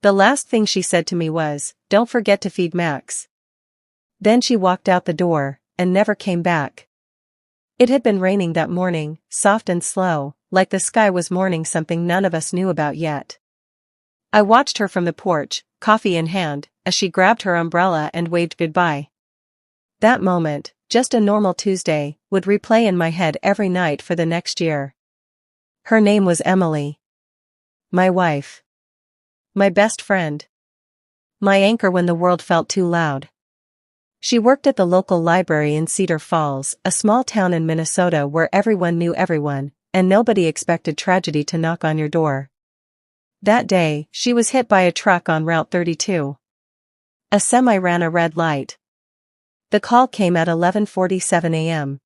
The last thing she said to me was, "Don't forget to feed Max." Then she walked out the door, and never came back. It had been raining that morning, soft and slow, like the sky was mourning something none of us knew about yet. I watched her from the porch, coffee in hand, as she grabbed her umbrella and waved goodbye. That moment, just a normal Tuesday, would replay in my head every night for the next year. Her name was Emily. My wife. My best friend. My anchor when the world felt too loud. She worked at the local library in Cedar Falls, a small town in Minnesota where everyone knew everyone, and nobody expected tragedy to knock on your door. That day, she was hit by a truck on Route 32. A semi ran a red light. The call came at 11:47 a.m.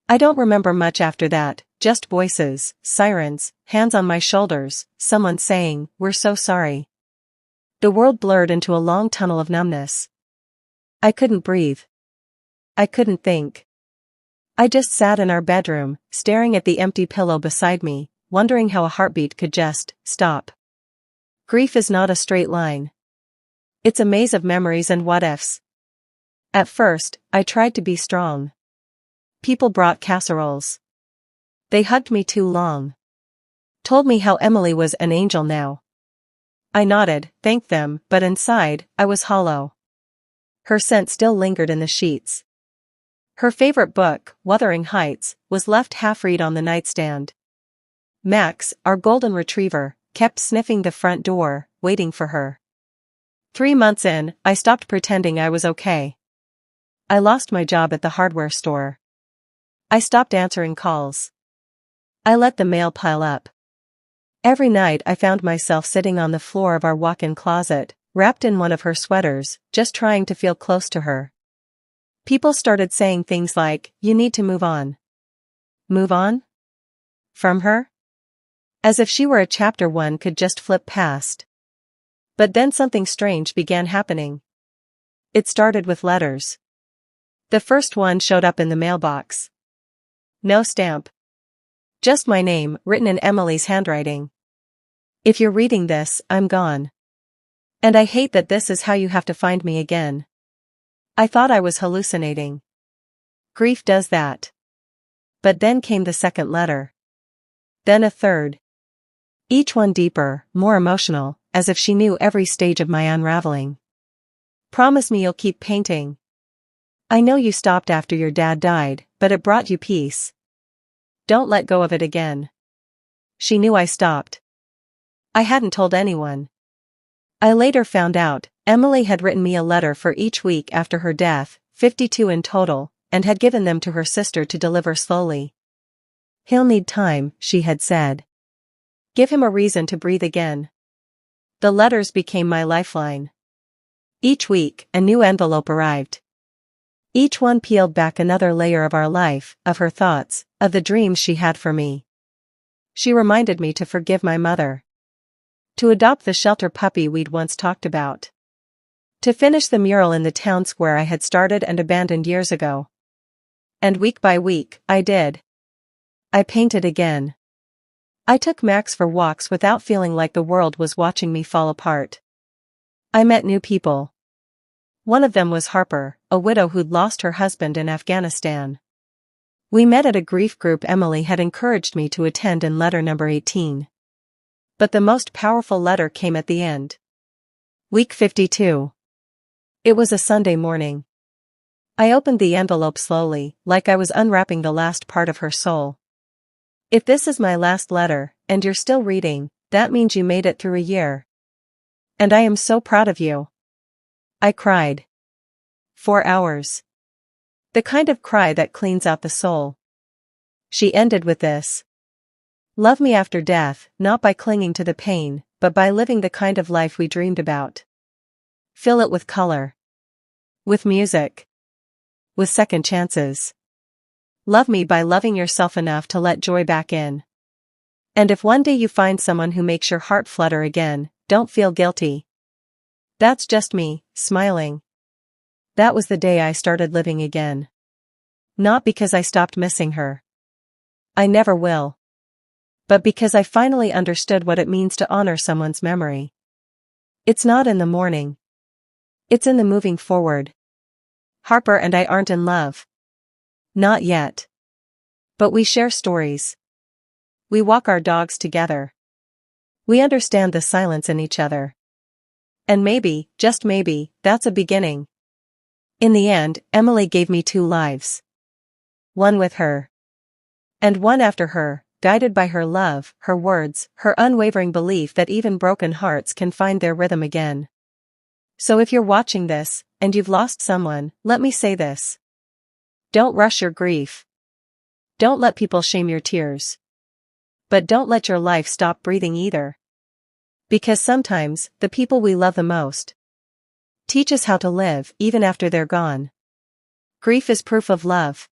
I don't remember much after that, just voices, sirens, hands on my shoulders, someone saying, "We're so sorry." The world blurred into a long tunnel of numbness. I couldn't breathe. I couldn't think. I just sat in our bedroom, staring at the empty pillow beside me, wondering how a heartbeat could just stop. Grief is not a straight line. It's a maze of memories and what-ifs. At first, I tried to be strong. People brought casseroles. They hugged me too long. Told me how Emily was an angel now. I nodded, thanked them, but inside, I was hollow. Her scent still lingered in the sheets. Her favorite book, Wuthering Heights, was left half-read on the nightstand. Max, our golden retriever, kept sniffing the front door, waiting for her. 3 months in, I stopped pretending I was okay. I lost my job at the hardware store. I stopped answering calls. I let the mail pile up. Every night I found myself sitting on the floor of our walk-in closet, wrapped in one of her sweaters, just trying to feel close to her. People started saying things like, "You need to move on." Move on? From her? As if she were a chapter one could just flip past. But then something strange began happening. It started with letters. The first one showed up in the mailbox. No stamp. Just my name, written in Emily's handwriting. "If you're reading this, I'm gone. And I hate that this is how you have to find me again." I thought I was hallucinating. Grief does that. But then came the second letter. Then a third. Each one deeper, more emotional, as if she knew every stage of my unraveling. "Promise me you'll keep painting. I know you stopped after your dad died, but it brought you peace. Don't let go of it again." She knew I stopped. I hadn't told anyone. I later found out, Emily had written me a letter for each week after her death, 52 in total, and had given them to her sister to deliver slowly. "He'll need time," she had said. "Give him a reason to breathe again." The letters became my lifeline. Each week, a new envelope arrived. Each one peeled back another layer of our life, of her thoughts, of the dreams she had for me. She reminded me to forgive my mother. To adopt the shelter puppy we'd once talked about. To finish the mural in the town square I had started and abandoned years ago. And week by week, I did. I painted again. I took Max for walks without feeling like the world was watching me fall apart. I met new people. One of them was Harper, a widow who'd lost her husband in Afghanistan. We met at a grief group Emily had encouraged me to attend in letter number 18. But the most powerful letter came at the end. Week 52. It was a Sunday morning. I opened the envelope slowly, like I was unwrapping the last part of her soul. "If this is my last letter, and you're still reading, that means you made it through a year. And I am so proud of you." I cried. 4 hours. The kind of cry that cleans out the soul. She ended with this. "Love me after death, not by clinging to the pain, but by living the kind of life we dreamed about. Fill it with color. With music. With second chances. Love me by loving yourself enough to let joy back in. And if one day you find someone who makes your heart flutter again, don't feel guilty." That's just me, smiling. That was the day I started living again. Not because I stopped missing her. I never will. But because I finally understood what it means to honor someone's memory. It's not in the morning. It's in the moving forward. Harper and I aren't in love. Not yet. But we share stories. We walk our dogs together. We understand the silence in each other. And maybe, just maybe, that's a beginning. In the end, Emily gave me 2 lives. One with her. And one after her, guided by her love, her words, her unwavering belief that even broken hearts can find their rhythm again. So if you're watching this, and you've lost someone, let me say this. Don't rush your grief. Don't let people shame your tears. But don't let your life stop breathing either. Because sometimes, the people we love the most teach us how to live even after they're gone. Grief is proof of love.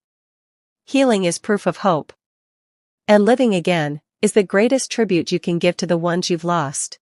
Healing is proof of hope. And living again is the greatest tribute you can give to the ones you've lost.